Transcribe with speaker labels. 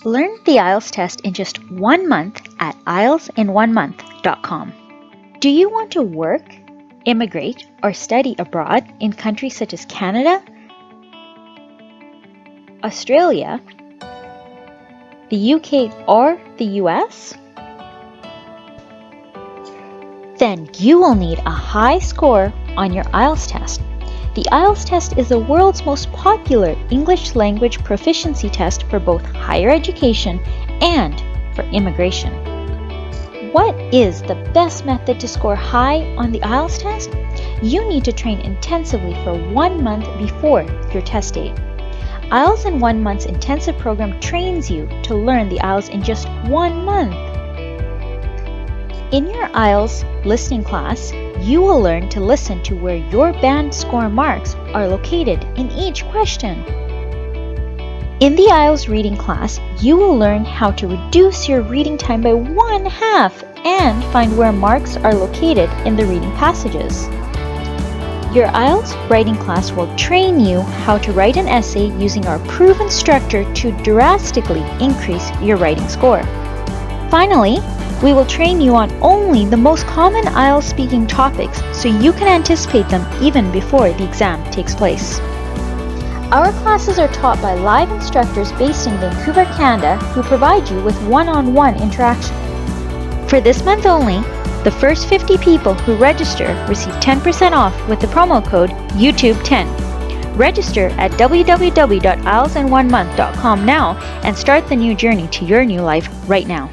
Speaker 1: Learn the IELTS test in just 1 month at IELTSin1Month.com. Do you want to work, immigrate, or study abroad in countries such as Canada, Australia, the UK, or the US? Then you will need a high score on your IELTS test. The IELTS test is the world's most popular English language proficiency test for both higher education and for immigration. What is the best method to score high on the IELTS test? You need to train intensively for 1 month before your test date. IELTS in 1 Month's intensive program trains you to learn the IELTS in just 1 month. In your IELTS listening class, you will learn to listen to where your band score marks are located in each question. In the IELTS reading class, you will learn how to reduce your reading time by 1/2 and find where marks are located in the reading passages. Your IELTS writing class will train you how to write an essay using our proven structure to drastically increase your writing score. Finally, we will train you on only the most common IELTS speaking topics so you can anticipate them even before the exam takes place. Our classes are taught by live instructors based in Vancouver, Canada, who provide you with one-on-one interaction. For this month only, the first 50 people who register receive 10% off with the promo code YouTube10. Register at www.IELTSin1Month.com now and start the new journey to your new life right now.